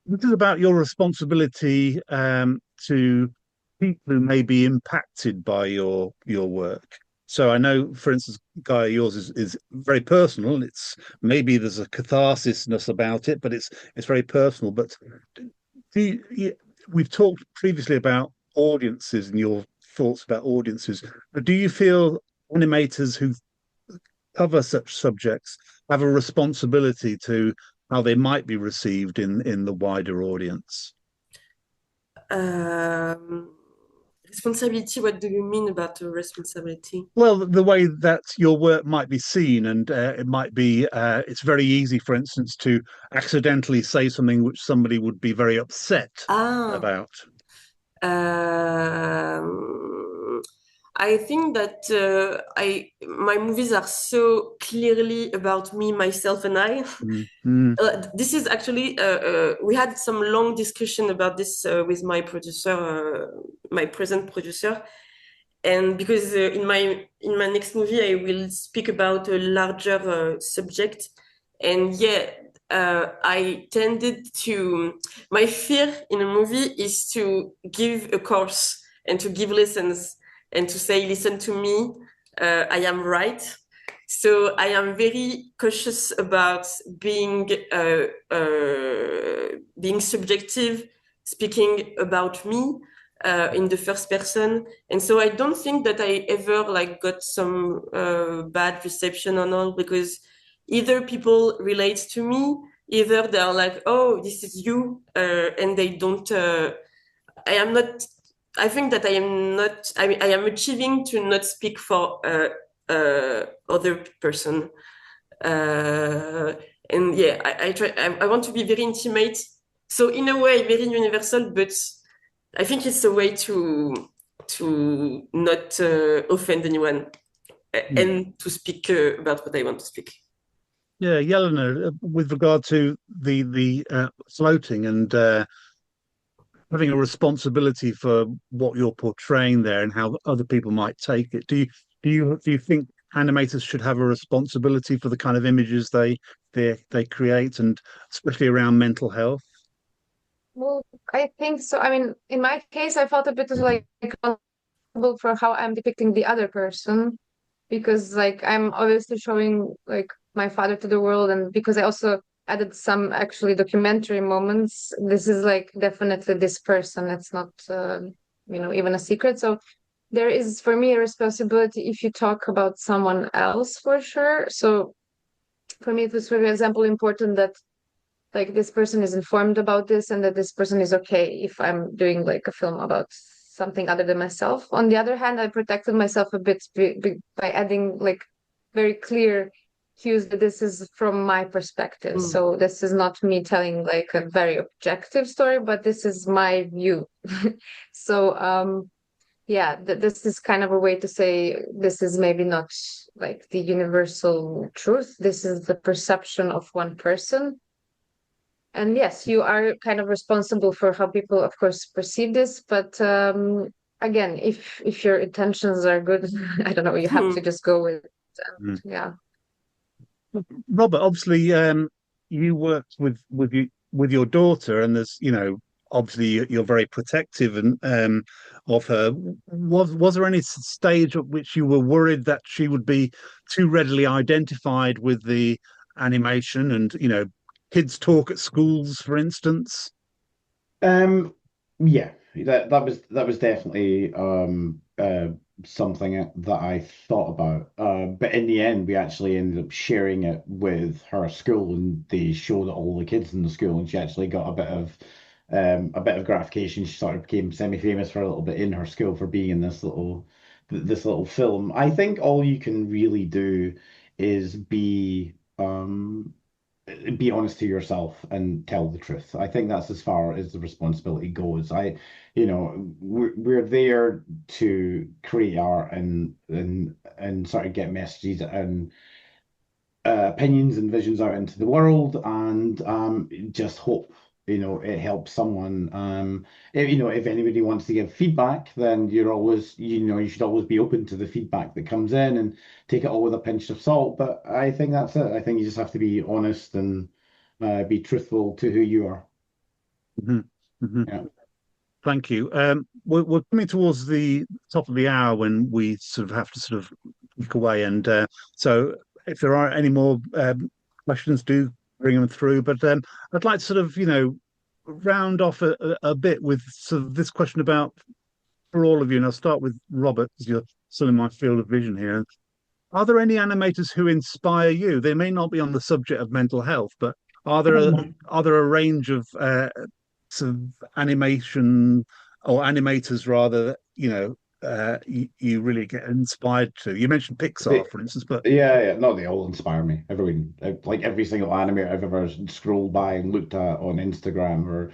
this is about your responsibility to people who may be impacted by your work. So I know, for instance, Gaia, yours is very personal. It's maybe there's a catharsisness about it, but it's very personal. But we've talked previously about audiences and your thoughts about audiences, but do you feel animators who cover such subjects have a responsibility to how they might be received in the wider audience? Responsibility, what do you mean about responsibility? Well, the way that your work might be seen, and it might be, it's very easy, for instance, to accidentally say something which somebody would be very upset Ah, about. I think that my movies are so clearly about me, myself, and I. Mm. This is actually we had some long discussion about this with my producer, my present producer, and because in my next movie I will speak about a larger subject, and yeah, I tended to my fear in a movie is to give a course and to give lessons and to say, listen to me, I am right. So I am very cautious about being subjective, speaking about me in the first person, and so I don't think that I ever like got some bad reception or not, because either people relate to me, either they are like, oh, this is you, and they don't. I am not. I think that I am not. I am achieving to not speak for other person. Uh, and yeah, I try. I want to be very intimate. So in a way, very universal, but I think it's a way to not offend anyone and to speak about what I want to speak. Yeah, Jelena, with regard to the floating and having a responsibility for what you're portraying there and how other people might take it, do you think animators should have a responsibility for the kind of images they create, and especially around mental health? Well, I think so. I mean, in my case, I felt a bit like responsible for how I'm depicting the other person, because like I'm obviously showing like my father to the world, and because I also added some actually documentary moments, this is like definitely this person. It's not even a secret. So there is for me a responsibility if you talk about someone else, for sure. So for me it was, for example, important that like this person is informed about this and that this person is okay if I'm doing like a film about something other than myself. On the other hand, I protected myself a bit by adding like very clear cues that this is from my perspective. So this is not me telling like a very objective story, but this is my view. So yeah, this is kind of a way to say this is maybe not like the universal truth. This is the perception of one person. And yes, you are kind of responsible for how people, of course, perceive this. But again, if your intentions are good, I don't know, you have to just go with it. And, yeah. Robert, obviously, you worked with your daughter, and there's, obviously you're very protective and of her. Was there any stage at which you were worried that she would be too readily identified with the animation and kids talk at schools, for instance? Yeah, that was definitely something that I thought about. But in the end, we actually ended up sharing it with her school, and they showed it all the kids in the school, and she actually got a bit of gratification. She sort of became semi-famous for a little bit in her school for being in this little film. I think all you can really do is be honest to yourself and tell the truth. I think that's as far as the responsibility goes. We're there to create art and sort of get messages and opinions and visions out into the world, and just hope it helps someone. If anybody wants to give feedback, then you should always be open to the feedback that comes in and take it all with a pinch of salt. But I think that's it. I think you just have to be honest and be truthful to who you are. Yeah. Thank you. We're coming towards the top of the hour when we sort of have to sort of look away, and so if there are any more questions, do bring them through. But I'd like to sort of round off a bit with sort of this question about, for all of you, and I'll start with Robert because you're still in my field of vision here. Are there any animators who inspire you? They may not be on the subject of mental health, but are there a range of sort of animation or animators rather that you really get inspired to? You mentioned Pixar, for instance, but yeah, no, they all inspire me. Everyone, like every single animator I've ever scrolled by and looked at on Instagram, or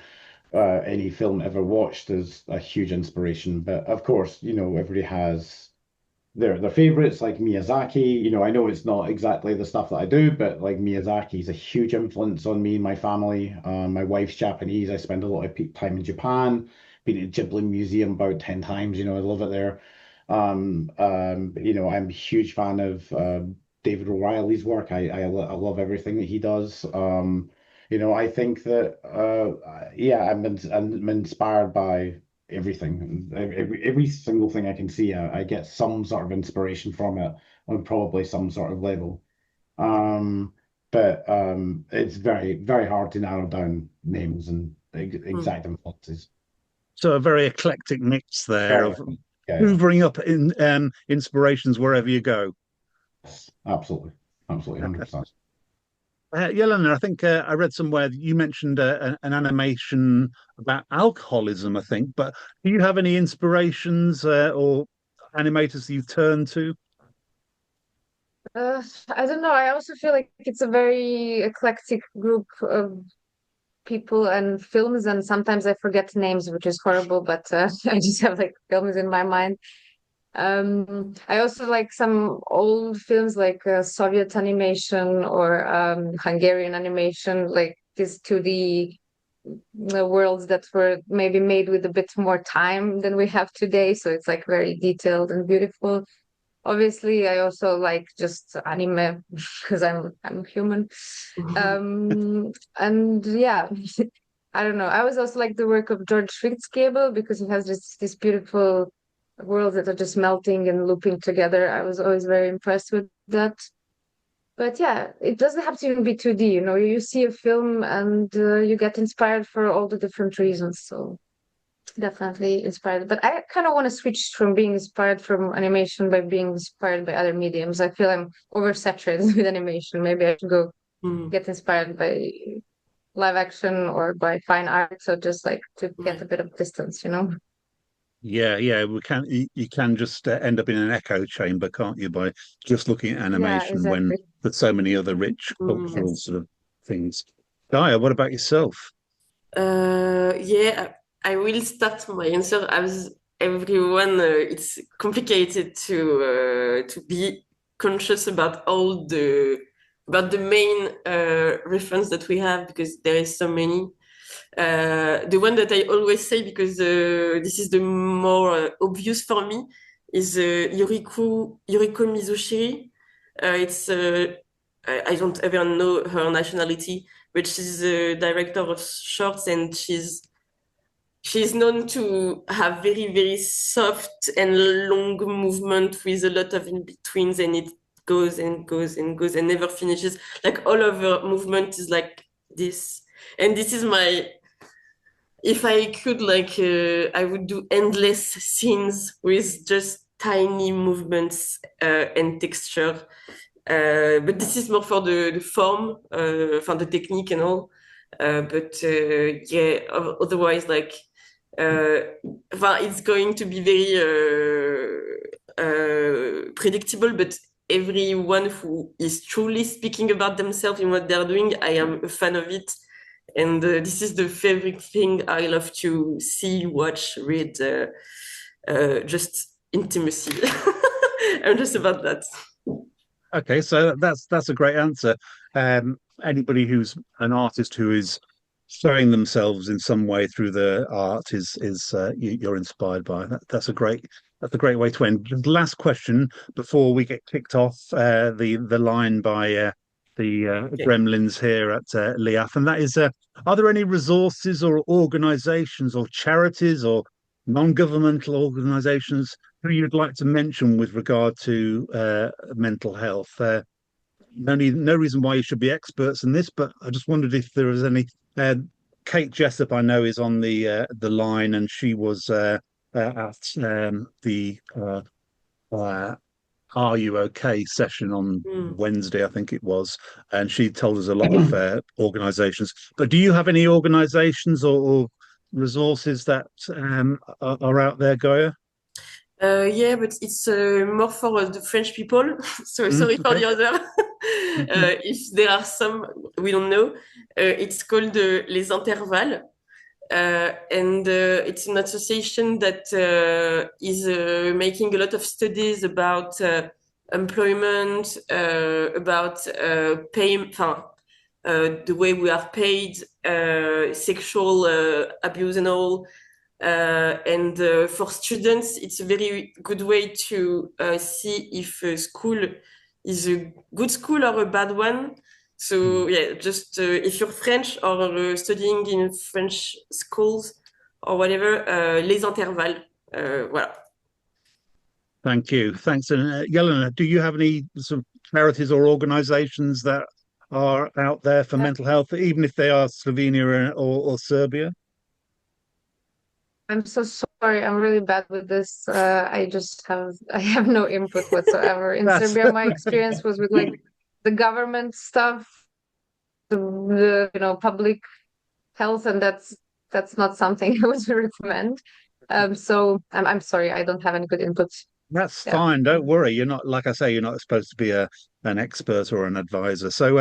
any film ever watched, is a huge inspiration. But of course, everybody has their favorites, like Miyazaki. I know it's not exactly the stuff that I do, but like Miyazaki is a huge influence on me and my family. My wife's Japanese. I spend a lot of time in Japan. Been to Ghibli Museum about 10 times. I love it there. I'm a huge fan of David O'Reilly's work. I love everything that he does. I think that yeah, I'm inspired by everything. Every single thing I can see, I get some sort of inspiration from it on probably some sort of level. But it's very, very hard to narrow down names and exact influences. so a very eclectic mix there of Yeah, hoovering up in inspirations wherever you go. absolutely, 100%. Jelena, I think I read somewhere that you mentioned an animation about alcoholism, I think, but do you have any inspirations or animators you turn to? I don't know. I also feel like it's a very eclectic group of people and films, and sometimes I forget names, which is horrible, but I just have like films in my mind. I also like some old films like Soviet animation or Hungarian animation, like these 2D worlds that were maybe made with a bit more time than we have today. So it's like very detailed and beautiful. Obviously, I also like just anime because I'm human. And yeah, I don't know. I was also like the work of George Schwitzgebel because he has this beautiful worlds that are just melting and looping together. I was always very impressed with that. But yeah, it doesn't have to even be 2D. You see a film and you get inspired for all the different reasons. So definitely inspired. But I kind of want to switch from being inspired from animation by being inspired by other mediums. I feel I'm oversaturated with animation. Maybe I should go get inspired by live action or by fine art. So just like to get a bit of distance. Yeah, we can. You can just end up in an echo chamber, can't you, by just looking at Yeah, animation when exactly. there's so many other rich cultural sort of things. Gaia, what about yourself? Yeah, I will start my answer as everyone. It's complicated to be conscious about the main reference that we have because there is so many. The one that I always say because this is the more obvious for me is Yuriko Mizushiri. It's I don't ever know her nationality, but she's a director of shorts, and she's known to have very, very soft and long movement with a lot of in-betweens, and it goes and goes and goes and never finishes. Like all of her movement is like this. And this is my, if I could, like, I would do endless scenes with just tiny movements and texture. But this is more for the form, for the technique and all. Yeah, otherwise, like, it's going to be very predictable, but everyone who is truly speaking about themselves in what they're doing, I am a fan of it. And this is the favorite thing I love to see, watch, read, just intimacy. I'm just about that. Okay, so that's a great answer. Anybody who's an artist who is showing themselves in some way through the art is you're inspired by. That's a great way to end. Just last question before we get kicked off. The line by the gremlins here at LIAF, and that is: are there any resources or organisations or charities or non-governmental organisations who you'd like to mention with regard to mental health? No reason why you should be experts in this, but I just wondered if there was any. Kate Jessup, I know, is on the line, and she was at the Are You OK session on Wednesday, I think it was, and she told us a lot of organisations. But do you have any organisations or resources that are out there, Gaïa? Yeah, but it's more for the French people. So sorry for the other. If there are some, we don't know. It's called Les Intervalles. And it's an association that is making a lot of studies about employment, about pay, the way we are paid, sexual abuse and all. And for students, it's a very good way to see if a school is a good school or a bad one. So yeah, just if you're French or studying in French schools or whatever, les intervalles, voilà. Thank you. Thanks. And Jelena, do you have any sort of charities or organisations that are out there for mental health, even if they are Slovenia or Serbia? I'm so sorry. I'm really bad with this. I have no input whatsoever. In Serbia, my experience was with like the government stuff, the public health, and that's not something I would recommend. So I'm sorry, I don't have any good input. That's fine. Don't worry. You're not, like I say, you're not supposed to be an expert or an advisor. So,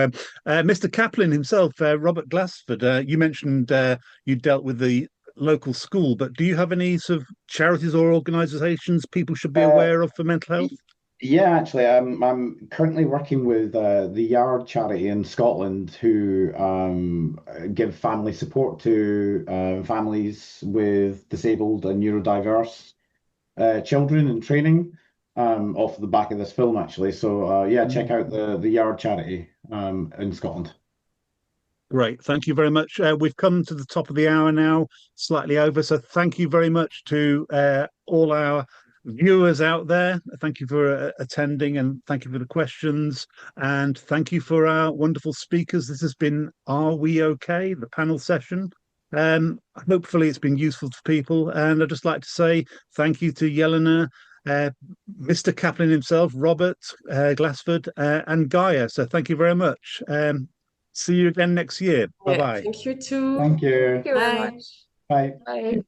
Mr Kaplin himself, Robert Glassford, you mentioned you dealt with the local school, but do you have any sort of charities or organisations people should be aware of for mental health? Yeah, actually, I'm currently working with the Yard charity in Scotland, who give family support to families with disabled and neurodiverse children in training, off the back of this film, actually. So yeah, check out the Yard charity in Scotland. Great. Thank you very much. We've come to the top of the hour now, slightly over. So thank you very much to all our viewers out there. Thank you for attending, and thank you for the questions. And thank you for our wonderful speakers. This has been Are We OK? The panel session. Hopefully it's been useful to people. And I'd just like to say thank you to Jelena, Mr Kaplin himself, Robert Glassford, and Gaïa. So thank you very much. See you again next year. Bye-bye. Thank you too. Thank you. Thank you very much. Bye. Bye.